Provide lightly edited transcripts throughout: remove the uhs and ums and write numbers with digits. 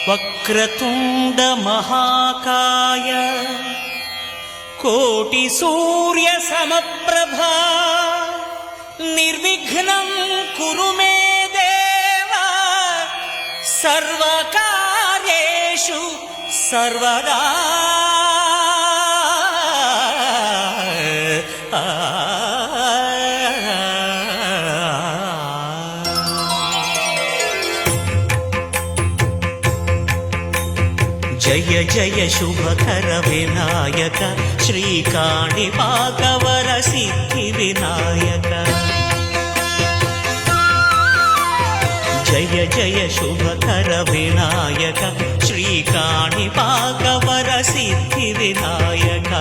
వక్రతుండ మహాకాయ కోటి సూర్య సమప్రభా నిర్విఘ్నం కురు మే దేవ సర్వకార్యేషు సర్వదా. జయ జయ శుభకర వినాయక శ్రీకాణిపాకవర సిద్ధి వినాయక. జయ జయ శుభకర వినాయక శ్రీకాణిపాకవర సిద్ధి వినాయక.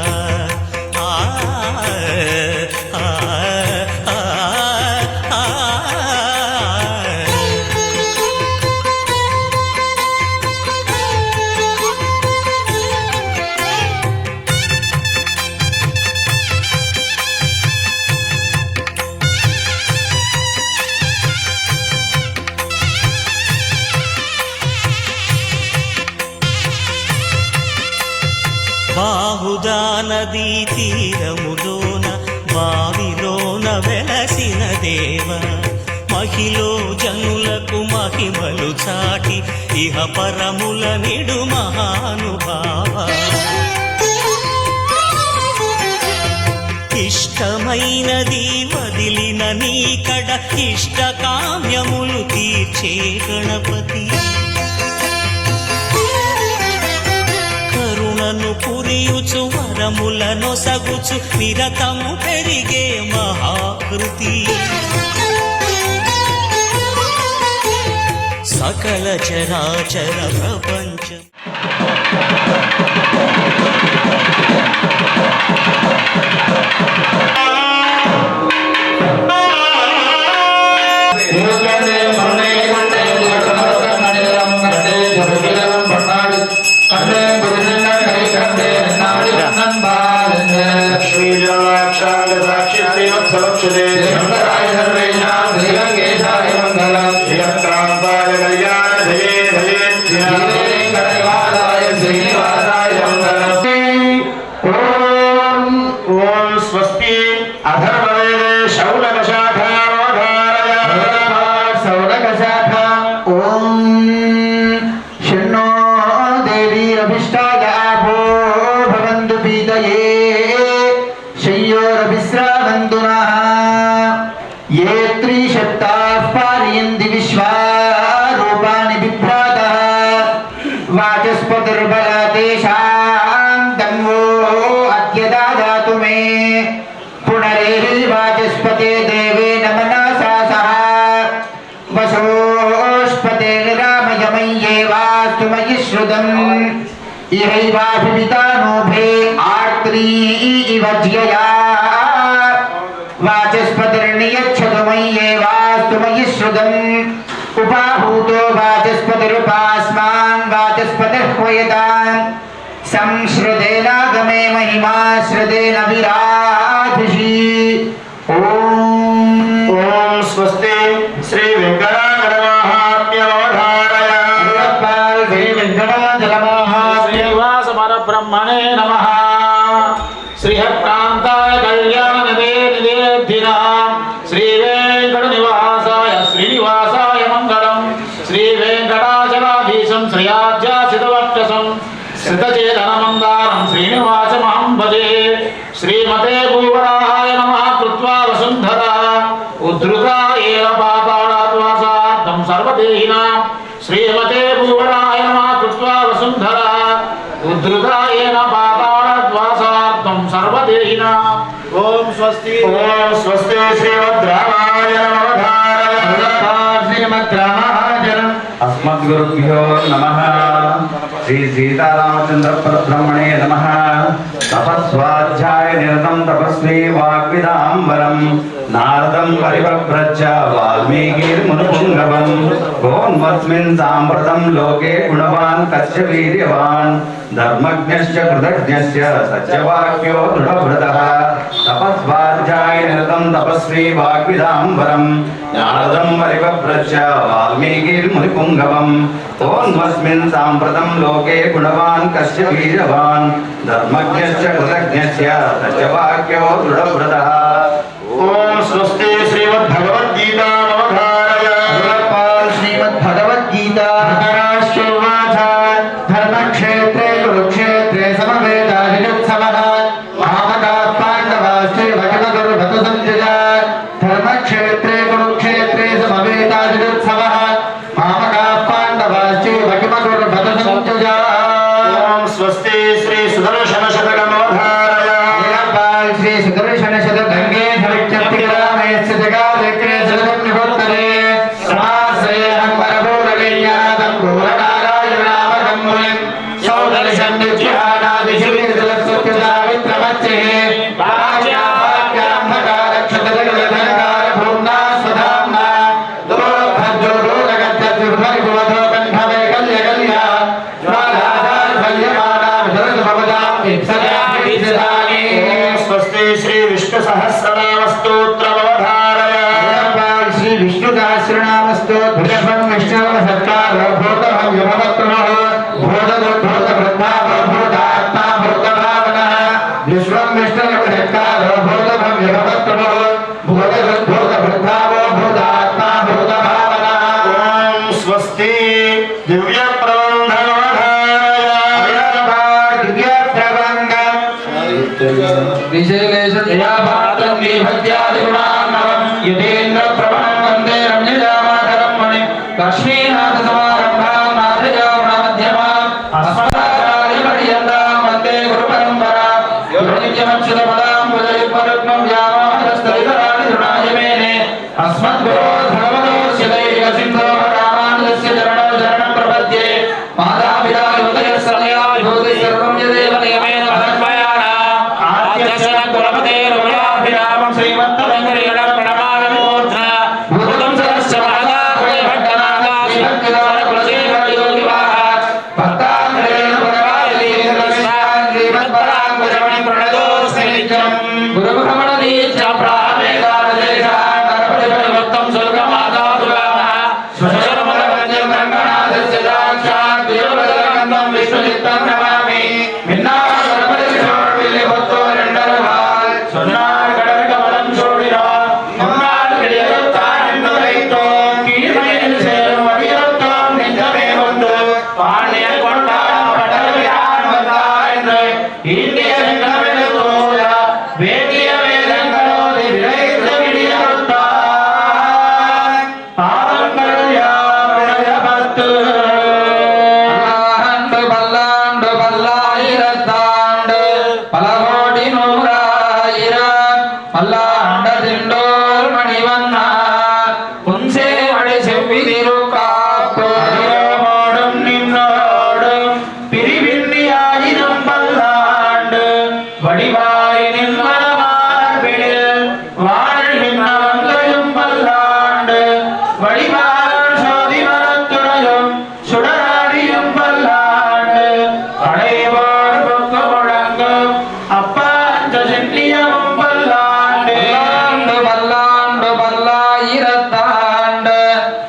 బాహుదా నదీ తీరములోన బావిలోన వెలసిన దేవ మహిలో జనులకు మహిమలు చాటి ఇహ పరముల నిడు మహానుభావ. ఇష్టమైనది వదిలిన నీకడ ఇష్ట కామ్యములు తీర్చే గణపతి. కరుణను పురియుచు వరములను సగుచు నిరతము పెరిగే మహాకృతి. సకల చరాచర ప్రపంచం इहैवाभिवितानोभे आर्त्री इव ज्यया वाचस्पतिर्नियच्छतु मय्येवास्तु मयि श्रुतम् उपाहूतो वाचस्पतिरुपास्मान् वाचस्पतिर्ह्वयताम् संश्रुतेनागमे महिमा श्रुतेन विराधिषि। ॐ स्वस्ति श्री ब्रह्मणे नमः। श्रीहकान्ताय कल्याणनिधे निधेर्धिनां श्री वेंकटनिवासाय श्रीनिवासाय मंगलम्। श्री वेंकटाचलाधीशं श्रियाज्यासितवक्षसं श्रितचेतनमन्दारं श्रीनिवासमहं भजे। श्रीमते भूवराहाय नमः कृत्वा वसुन्धरा उद्धृता एव पाताळाद्वासार्थं सर्वदेहिनां। श्रीमते भूवराहाय नमः कृत्वा वसुन्धरा उद्धृतायेन पाताळद्वासार्थं सर्वदेहिनां। ॐ स्वस्ति श्रीमद्रामाय नमः। अस्मद्गुरुभ्यो नमः। श्री सीतारामचंद्र परब्रह्मणे नमः। तपस्वाध्याय निरतं तपस्वी वाग्विदाम्बरं नारदं परिव्रज्य वाल्मीकिर्मुनिपुङ्गवं भोन्मस्मिन् साम्प्रतं लोके गुणवान् कस्य वीर्यवान् धर्मज्ञश्च कृतज्ञश्च सत्यवाक्यो दृढव्रतः। तपस्वाध्याय निरतं तपस्वी वाग्विदाम्बरं नारदं परिव्रज्य वाल्मीकिर्मुनिपुङ्गवं मुनिपुङ्गवम् ओन्वस्मिन् साम्प्रतं लोके गुणवान् कस्य वीर्यवान् धर्मज्ञश्च कृतज्ञस्य तस्य वाक्यो दृढव्रतः। ओम स्वस्ति श्रीमद्भगवद्गीता नवधारय श्रीमद्भगवद्गीता धर्मक्षेत्रे कुरुक्षेत्रे समवेदायुत्सवः महामकाः पाण्डवाश्चैवकिमकुर्वतसञ्जया धर्मक्षेत्रे कुरुक्षेत्रे समवेदायुत्सवः महामकाः पाण्डवाश्चैवकिमकुर्वतसञ्जया। ओम स्वस्ति श्री सुदर्शन शतकं नवधारय श्री सुदर्शन शतगंगे धविच्यतिग्रामेस्य जगादेक्रे जगं निवर्तते समाश्रयेऽहं परभूरगेयातं घोरनारायणामकं मुनिं सौदर्शं नित्यानादिशिविरजलस्वत्यसावित्रमच्चे वाच्याभाग्यान्धकारक्षतजगदधनकारभूम्ना स्वधाम्ना दोर्भद्रो दोरगत्यद्विभर्गुवधो कण्ठवैकल्यकल्या ज्वालाधारफल्यमाना विदर्भवदां विप्सदानि। स्वस्ति श्री विष्णु सहस्रनाम स्तोत्रम अवधारय श्री विष्णु सहस्रनाम स्तोत्रम विष्णु सत्कार भूतभं यमवत्तमः भूतदुर्भूतवृद्धाव भूतात्मा भूतभावनः विश्वं विष्णु सत्कार भूतभं यमवत्तमः भूतदुर्भूतवृद्धाव भूतात्मा भूतभावनः। ओम स्वस्ति दिव्य प्रबंधन अवधारय दिव्य प्रबंध विशेषतया भारतं विभक्त्यादिगुणान्नवं यतेन्द्र प्रभं वन्दे रम्यजामातरं मणिं लक्ष्मीनाथसमारम्भां नाथयावनमध्यमाम् अस्मदाचार्यपर्यन्तां वन्दे गुरुपरम्परां यो नित्यमच्युतपदां भुजयुग्मरुग्मं व्यामोहरस्तरितराणि तृणाय मेने अस्मद्गुरोर् भगवतोऽस्य दैकसिन्धोः रामानुजस्य चरणौ शरणं प्रपद्ये मातापिता योगयस्रतया विभूतिः सर्वं यदेव नियमेन भगवत्मयाना आद्यस्य कुलपते रुपयाभिरामं श्रीमन्तवेङ्कटेश्वर प्रणमामूर्ध्ना भूतं सरश्च महादात्मने भट्टनागा श्रीभक्तिदार कुलशेखर योगिवाः भक्ताङ्ग्रेण पुरवायलीन्द्रस्वान् श्रीमत्पराङ्कुशमणिं प्रणतोऽस्मि नित्यं गुरुभ्रमणदीक्षां प्रामेकादेशान् नरपरिपरिवृत्तं शुल्कमादातुकामः स्वशरमलवन्द्यं रङ्गनाथस्य साक्षात् देवदगन्धं विष्णुचित्तं नमामि சொன்னார் கடல் கமலம் சோழினார் முன்னாள் கிடையறுத்தான் என்று வைத்தோம் கீழ்மையில் சேரும் வடிவத்தோம் நெஞ்சமே கொண்டு பாண்டிய கொண்டாடம் படவியான் வந்தார் என்று இந்திய செங்கமென தோழ வேண்டிய வேதங்களோடு விளைத்து விடியறுத்தார் பாதங்கள் யாருடைய பத்து ஆண்டு பல்லாண்டு பல்லாயிரத்தாண்டு பல கோடி நூறாயிரம் பல்லாண்ட திண்டோர் மணிவண்ணா புன்சே வழி செவ்வி திருக்காப்பு அதிரமோடும் நின்னோடும் பிரிவின்றி ஆயிரம் பல்லாண்டு வடிவாய் நின்மலமார்பிடில் வாழ்கின்றவங்கையும் பல்லாண்டு வடிவார் சோதி மரத்துறையும் சுடராடியும் பல்லாண்டு படைவோர் பொக்கு முழங்கும் அப்பாஞ்ச சென்னியமும் பல்லாண்டு பல்லாண்டு பல்லாயிரத்தாண்டு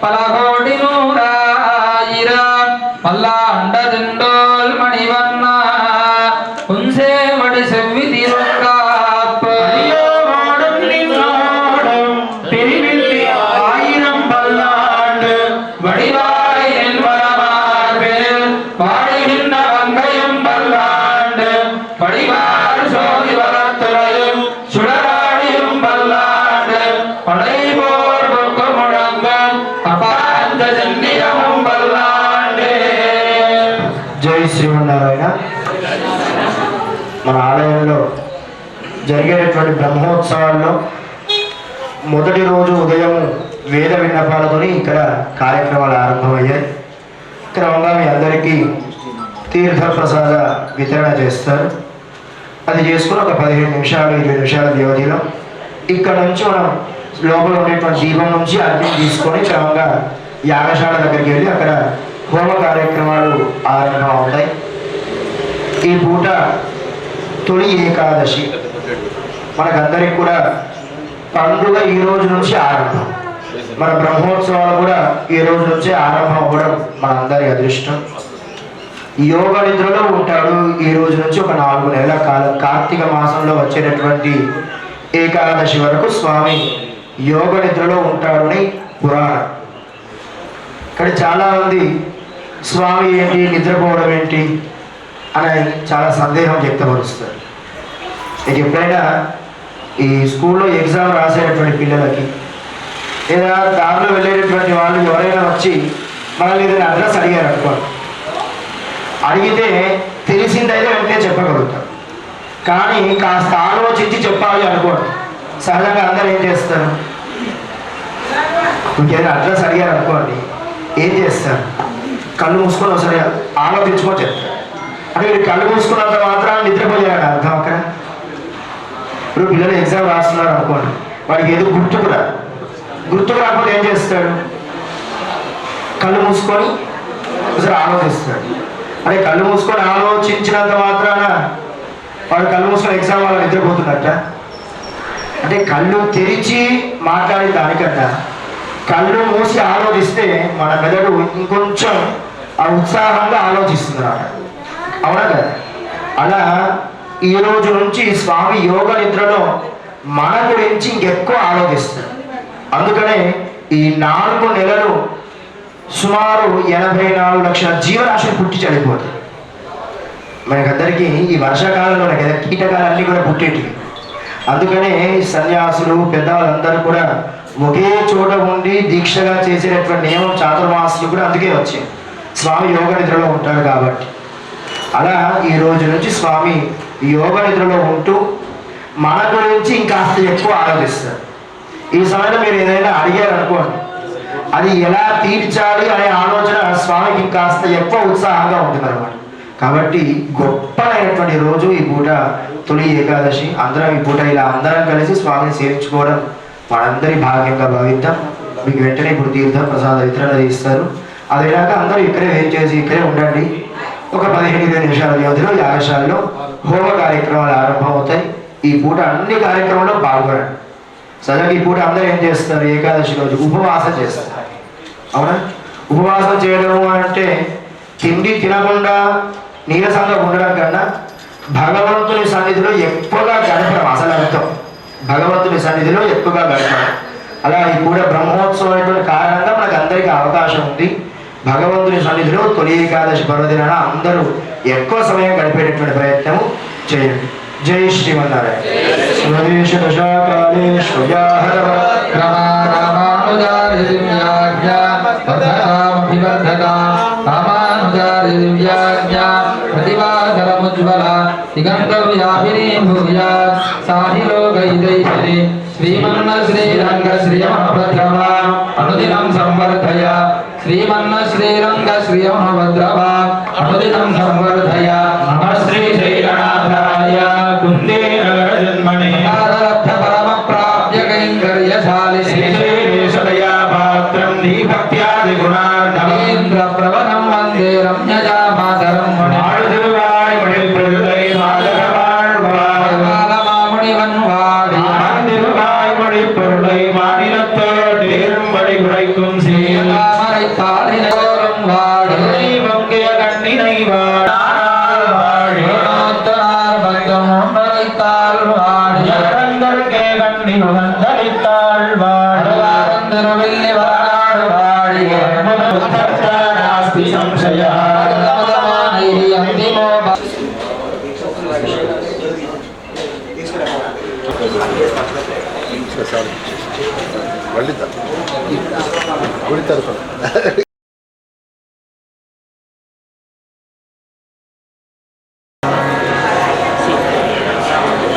பல கோடி நூறாயிரம் பல்லாண்ட திண்டோல் மணிவண்ணா உன்சேவடி செவ்வி திருக்காப்பு அடியோடும் நின்னோடும் பிரிவில்லி ஆயிரம் பல்லாண்டு வடிவாய் என்பரமார்பில் வாழுகின்ற வங்கையும் பல்லாண்டு படிவார் சோதி வரத்துறையும் சுடராடியும் பல்லாண்டு படைபோர் பொக்கு முழங்கும் அபாந்த சென்னியமும் பல்லாண்டு. జై శ్రీమన్నారాయణ. మన ఆలయంలో జరిగేటటువంటి బ్రహ్మోత్సవాల్లో మొదటి రోజు ఉదయం వేద విన్నపాలతో ఇక్కడ కార్యక్రమాలు ఆరంభమయ్యాయి. క్రమంగా మీ అందరికీ తీర్థప్రసాద వితరణ చేస్తారు. అది చేసుకుని ఒక 15 నిమిషాలు 20 నిమిషాల వ్యవధిలో ఇక్కడ నుంచి మనం లోపల ఉండేటువంటి దీపం నుంచి అగ్ని తీసుకొని క్రమంగా యాగశాల దగ్గరికి వెళ్ళి అక్కడ హోమ కార్యక్రమాలు ఆరంభం అవుతాయి. ఈ పూట తొలి ఏకాదశి మనకందరికి కూడా పండుగ ఈ రోజు నుంచి ఆరంభం. మన బ్రహ్మోత్సవాలు కూడా ఈ రోజు నుంచే ఆరంభం అవ్వడం మనందరి అదృష్టం. యోగ నిద్రలో ఉంటాడు ఈ రోజు నుంచి ఒక 4 నెలల కాలం. కార్తీక మాసంలో వచ్చేటటువంటి ఏకాదశి వరకు స్వామి యోగ నిద్రలో ఉంటాడని పురాణం. కానీ చాలామంది స్వామి ఏంటి, నిద్రపోవడం ఏంటి అని చాలా సందేహం వ్యక్తపరుస్తారు. మీకు ఎప్పుడైనా ఈ స్కూల్లో ఎగ్జామ్ రాసేటటువంటి పిల్లలకి లేదా దారిలో వెళ్ళేటటువంటి వాళ్ళు ఎవరైనా వచ్చి మనల్ని ఏదైనా అడ్రస్ అడిగారు అనుకోండి, అడిగితే తెలిసిందైతే వెంటనే చెప్పగలుగుతాం. కానీ కాస్త ఆలోచించి చెప్పాలి అనుకోండి, సహజంగా అందరూ ఏం చేస్తారు? ఇంకేదైనా అడ్రస్ అడిగారు అనుకోండి, ఏం చేస్తారు? కళ్ళు మూసుకొని ఒకసారి ఆలోచించుకొని చెప్తారు. అంటే మీరు కళ్ళు మూసుకున్నంత మాత్రం నిద్రపోయాడు అర్థం అక్కడ. ఇప్పుడు పిల్లలు ఎగ్జామ్ రాస్తున్నారు అనుకోండి, వాడికి ఏదో గుర్తుకు రాకపోతే ఏం చేస్తాడు? కళ్ళు మూసుకొని ఒకసారి ఆలోచిస్తాడు. అంటే కళ్ళు మూసుకొని ఆలోచించినంత మాత్రాన వాడు కళ్ళు మూసుకొని ఎగ్జామ్ వాళ్ళు నిద్రపోతున్నట్ట. అంటే కళ్ళు తెరిచి మాట్లాడే దానికన్నా కళ్ళు మూసి ఆలోచిస్తే మన మెదడు ఇంకొంచెం ఆ ఉత్సాహంగా ఆలోచిస్తున్నారు. అవునా కదా? అలా ఈ రోజు నుంచి స్వామి యోగ నిద్రలో మన గురించి ఇంకెక్కువ ఆలోచిస్తారు. అందుకనే ఈ 4 నెలలు సుమారు 84 లక్షల జీవరాశులు పుట్టి చనిపోతాయి. మనకందరికీ ఈ వర్షాకాలంలో కదా కీటకాలన్నీ కూడా పుట్టేటివి. అందుకనే సన్యాసులు పెద్దవాళ్ళందరూ కూడా ఒకే చోట ఉండి దీక్షగా చేసేటటువంటి నియమం చాతుర్మాసులు కూడా అందుకే వచ్చింది. స్వామి యోగ నిద్రలో ఉంటాడు కాబట్టి. అలా ఈ రోజు నుంచి స్వామి యోగ నిద్రలో ఉంటూ మన గురించి ఇంకాస్త ఎక్కువ ఆలోచిస్తారు. ఈ సమయంలో మీరు ఏదైనా అడిగారు అనుకోండి, అది ఎలా తీర్చాలి అనే ఆలోచన స్వామికి ఇంకాస్త ఎక్కువ ఉత్సాహంగా ఉంటుంది అన్నమాట. కాబట్టి గొప్పనైనటువంటి రోజు ఈ పూట తొలి ఏకాదశి. అందరం ఈ పూట ఇలా అందరం కలిసి స్వామిని సేవించుకోవడం మనందరి భాగ్యంగా భావిద్దాం. మీకు వెంటనే ఇప్పుడు తీర్థం ప్రసాద వితరణ చేస్తారు. అదేలాగా అందరూ ఇక్కడే వెయిట్ చేసి ఇక్కడే ఉండండి. ఒక 15-20 నిమిషాల వ్యవధిలో యాగశాలలో హోమ కార్యక్రమాలు ఆరంభమవుతాయి. ఈ పూట అన్ని కార్యక్రమాల్లో పాల్గొనండి. సరిగ్గా ఈ పూట అందరూ ఏం చేస్తారు? ఏకాదశి రోజు ఉపవాసం చేస్తారు. అవునా? ఉపవాసం చేయడము అంటే తిండి తినకుండా నీరసంగా ఉండడం కన్నా భగవంతుని సన్నిధిలో ఎక్కువగా గడపడం అసలు అర్థం. భగవంతుని సన్నిధిలో ఎక్కువగా గడపడం. అలా ఈ పూట బ్రహ్మోత్సవం అనేటువంటి కారణంగా మనకు అందరికీ అవకాశం ఉంది. భగవంతుని సన్నిధిలో తొలి ఏకాదశి పర్వదినాన అందరూ ఎక్కువ సమయం గడిపేటటువంటి ప్రయత్నం చేయండి. జై శ్రీమన్నారాయణ. స్వదేశ దశాకాలే శ్రీమన్న శ్రీరంగ శ్రీయమభద్రవా అనుదినం సంవర్ధయ. శ్రీమన్న శ్రీరంగ శ్రీయమభద్రవా అనుదినం సంవర్ధయ. నమ శ్రీ శ్రీగణాధాయ కుందే నగర జన్మనే ఆదరబ్ధ పరమ ప్రాప్య కైంకర్యశాలినే శ్రీదేశదయా పాత్రం దీభక్త్యాది గుణార్ణవేంద్ర ప్రవణం వందే రమ్యజా మాతరం మాడుదిరువాయ్ మణి ప్రజుదై మాధరవాళ్వాయ్ మాలమామునివన్ వాడి ఆందిరువాయ్ మణి పొరుడై మాడినత్తోడేரும் వడి குடைக்கும் சீதாமரை தாளினோரும் வாடி வங்கிய கண்ணினை வாடார் வாடி நோத்தனார் பந்தம் மறைத்தாள் வாடி அரங்கற்கே கண்ணி உகந்தளித்தாள் வாடி வாரந்தருவில்லி வாடாடு வாடி நாஸ்தி சம்சயா அந்திமோ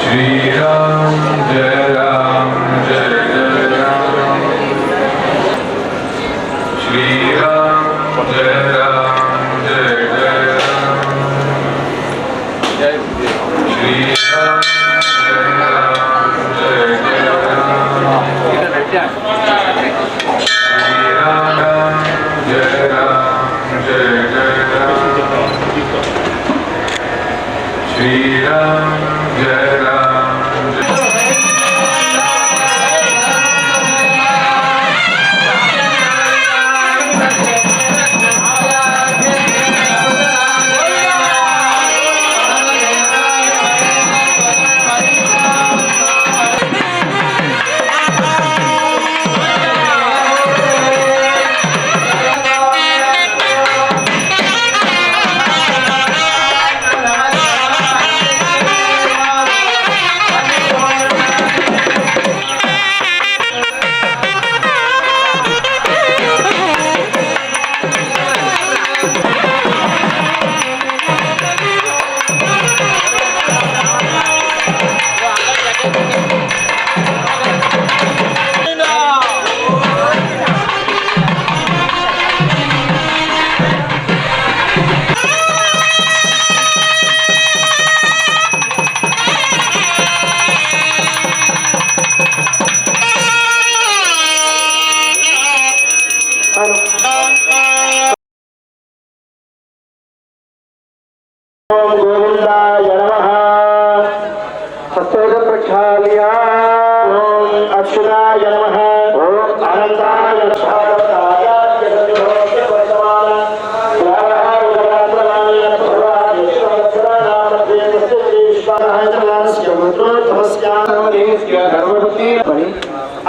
श्रीराम जय राम जय जय राम. श्रीराम जय राम जय जय राम. श्रीराम जय राम जय जय राम. श्रीराम जय राम जय जय राम. श्रीराम जय राम जय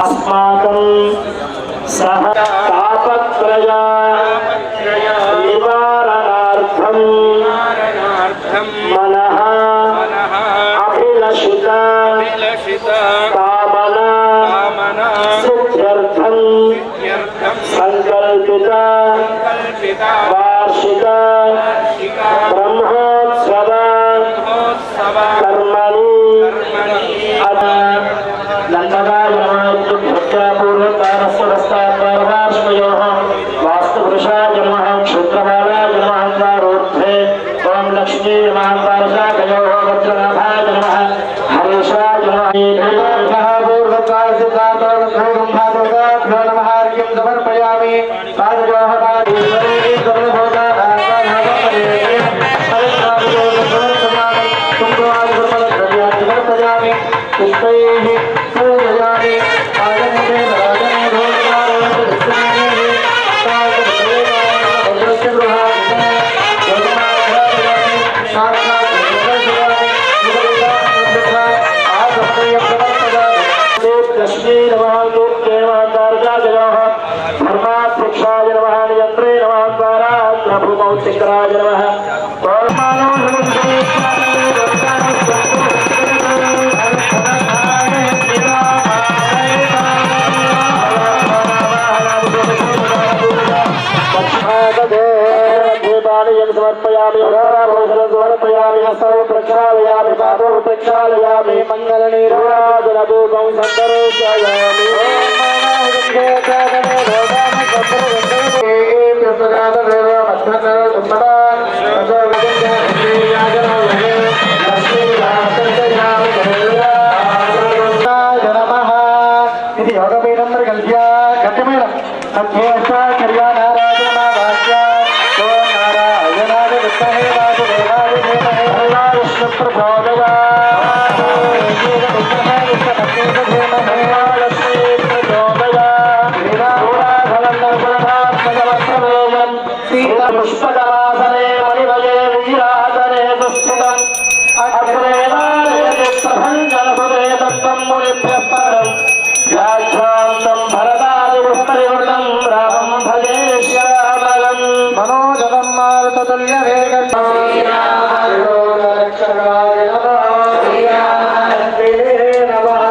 अस्माकं सह तापत्रय निवारणार्थं मनः अभिलषित कामना सिद्ध्यर्थं संकल्पित वार्षिक ब्रह्मोत्सव कर्मणि वास्तुपुरुषाय नमः क्षुद्रबालाय नमः द्वारोर्ध्वे ओम लक्ष्मी महांतारसागयोः वज्रनाभाय नमः हरेशाय नमः पूर्वकालसिद्धान्तोर्भ्यो नमः अर्घ्यं समर्पयामि पादयोः पुष्पैः पूजयामि लक्ष्मी नमः धर्माध्यक्षाय नमः नियन्त्रे नमः द्वारा प्रभुमौत्तिकराय नमः समर्पयामि समर्पयामि हस्तौ प्रक्षालयामि पादौ प्रक्षालयामि मङ्गलनीराजनधूपं सन्दर्शयामि ఇది యోగపీఠం కలిసి గట్టిమేళం అధ్యక్షర్యా पुष्पकवासने मणिवये वीरासने दुःस्थितम् अग्रेवालयतिष्ठभञ्जनसुते तत्त्वं मुनिभ्यः परम् व्याख्यान्तं भरतादिपुष्परिवृतं रामं भजे श्यामलम् मनोजलं मारुततुल्यवेगम् श्रीरामयोगरक्षकाय नमः श्रीरामहस्तिने नमः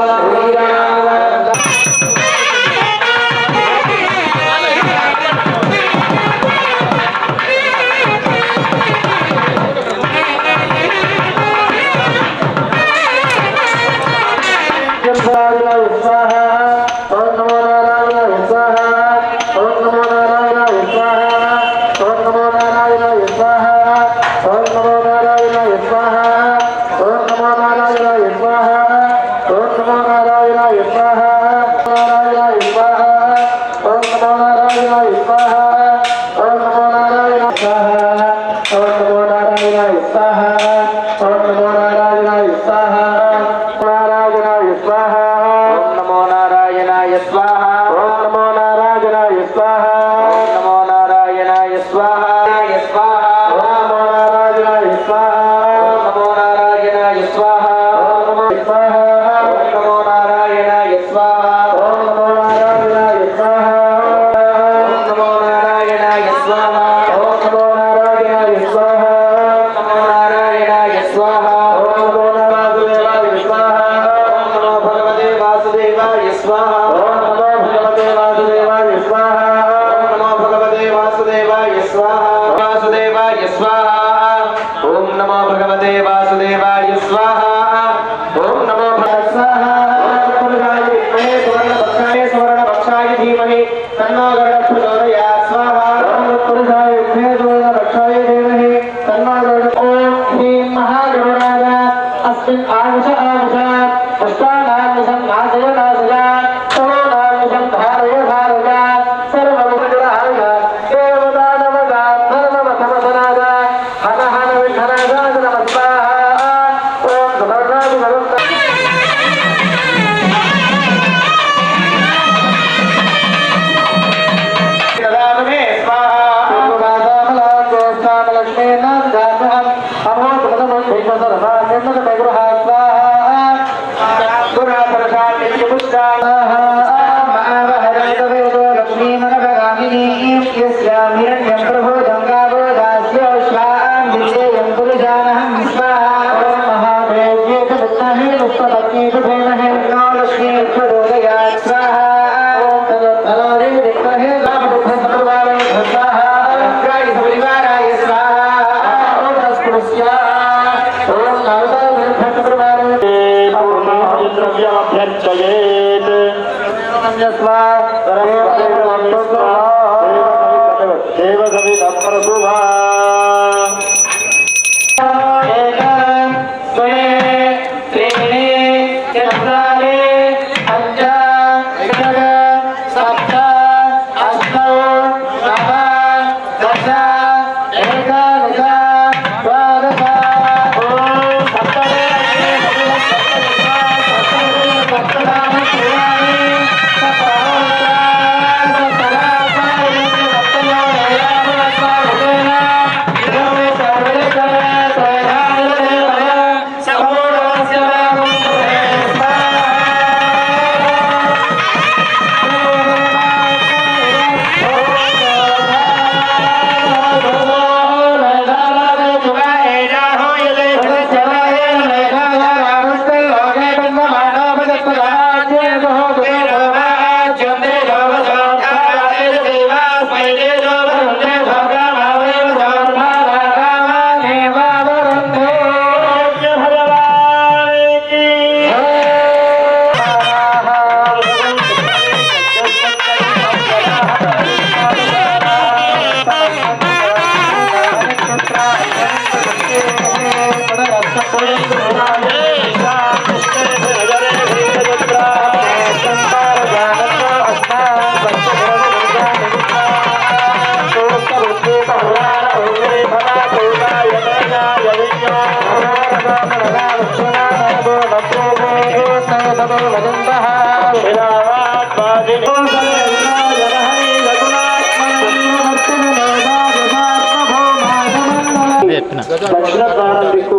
దక్షిణ ద్వారం దిక్కు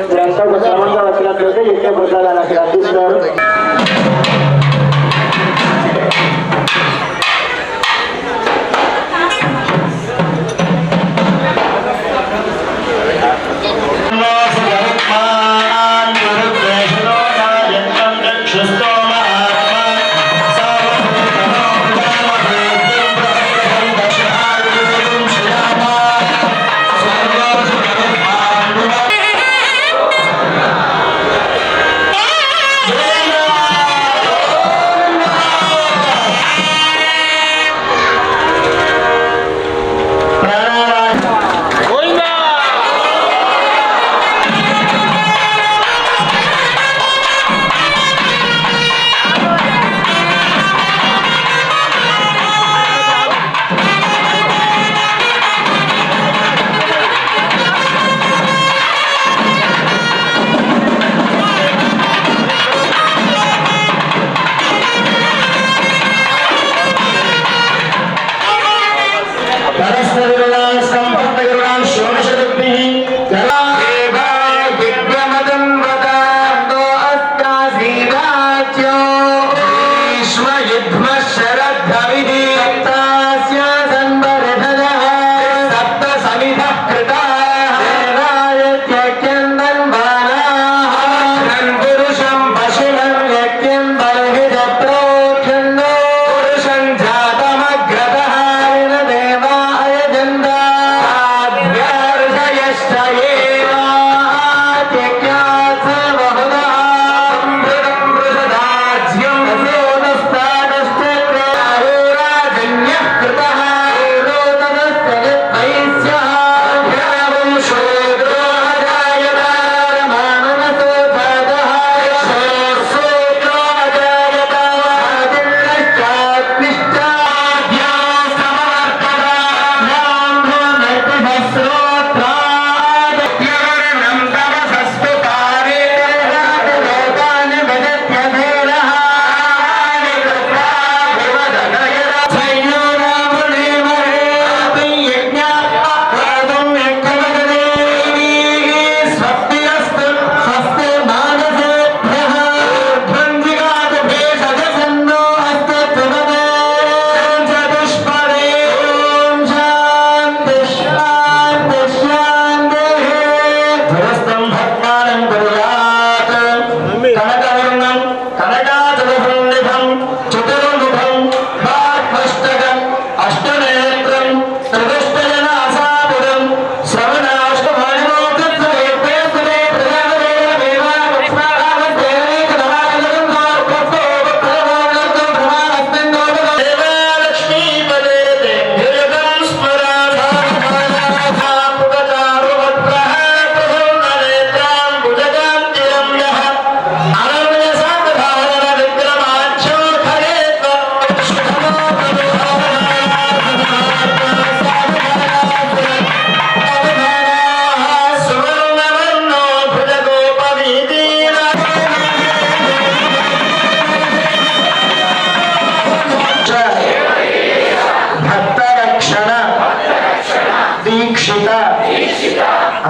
మీరంతా ఒక క్రమంగా వచ్చినట్లయితే యజ్ఞ ప్రసాదాన్ని అక్కడ అందిస్తారు. Yeah.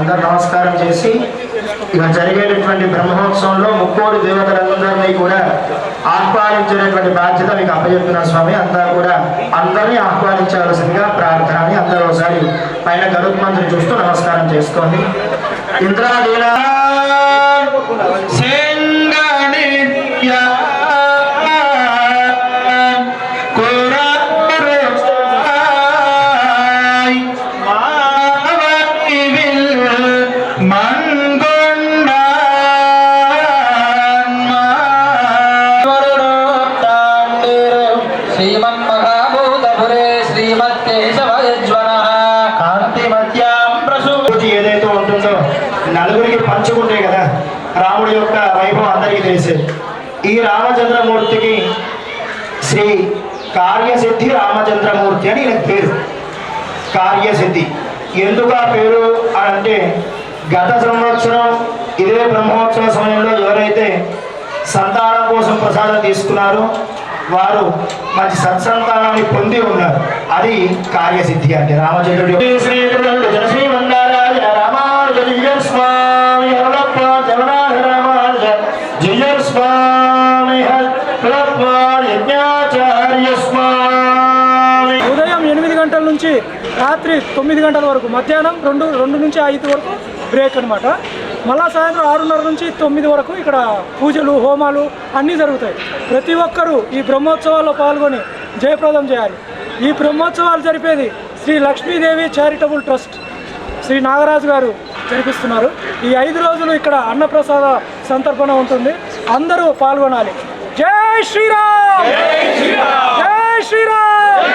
అందరు నమస్కారం చేసి ఇక జరిగేటటువంటి బ్రహ్మోత్సవంలో ముక్కోడి దేవతలందరినీ కూడా ఆహ్వానించేటటువంటి బాధ్యత మీకు అప్పచెప్తున్నాను స్వామి. అంతా కూడా అందరినీ ఆహ్వానించవలసిందిగా ప్రార్థన అని అందరూ ఒకసారి పైన గరుత్మంతుని చూస్తూ నమస్కారం చేసుకోండి. ఇంద్రాదీన శ్రీమన్మహాభూతపురే శ్రీమత్కేశవయజ్వనః కాంతిమత్యాం ప్రసూతి ఏదైతే ఉంటుందో నలుగురికి పంచుకుంటే కదా రాముడి యొక్క వైభవం అందరికీ తెలిసేది. ఈ రామచంద్రమూర్తికి శ్రీ కార్యసిద్ధి రామచంద్రమూర్తి అని ఈయనకు పేరు. కార్యసిద్ధి ఎందుకు ఆ పేరు అని అంటే గత సంవత్సరం ఇదే బ్రహ్మోత్సవ సమయంలో ఎవరైతే సంతానం కోసం ప్రసాదం తీసుకున్నారో వారు మంచి సత్సంతానాన్ని పొంది ఉన్నారు. అది కార్యసిద్ధి అంటే రామచంద్రుడు. ఉదయం 8 గంటల నుంచి రాత్రి 9 గంటల వరకు, మధ్యాహ్నం 2 నుంచి 5 వరకు బ్రేక్ అనమాట. మళ్ళా సాయంత్రం 6:30 నుంచి 9 వరకు ఇక్కడ పూజలు హోమాలు అన్నీ జరుగుతాయి. ప్రతి ఒక్కరూ ఈ బ్రహ్మోత్సవాల్లో పాల్గొని జయప్రదం చేయాలి. ఈ బ్రహ్మోత్సవాలు జరిపేది శ్రీ లక్ష్మీదేవి చారిటబుల్ ట్రస్ట్ శ్రీ నాగరాజు గారు జరిపిస్తున్నారు. ఈ 5 రోజులు ఇక్కడ అన్నప్రసాద సంతర్పణ ఉంటుంది. అందరూ పాల్గొనాలి. జై శ్రీరామ్, జై శ్రీరామ్,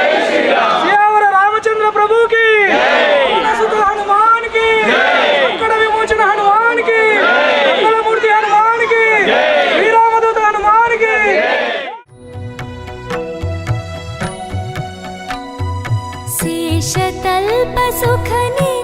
శ్రీరామ రామచంద్ర ప్రభుకి, హనుమాన్ కి, సంకట విమోచన హనుమాన్ కి, మంగళమూర్తి హనుమాన్ కి, శ్రీరామదూత హనుమాన్ కి. शेषतल्पसुखनि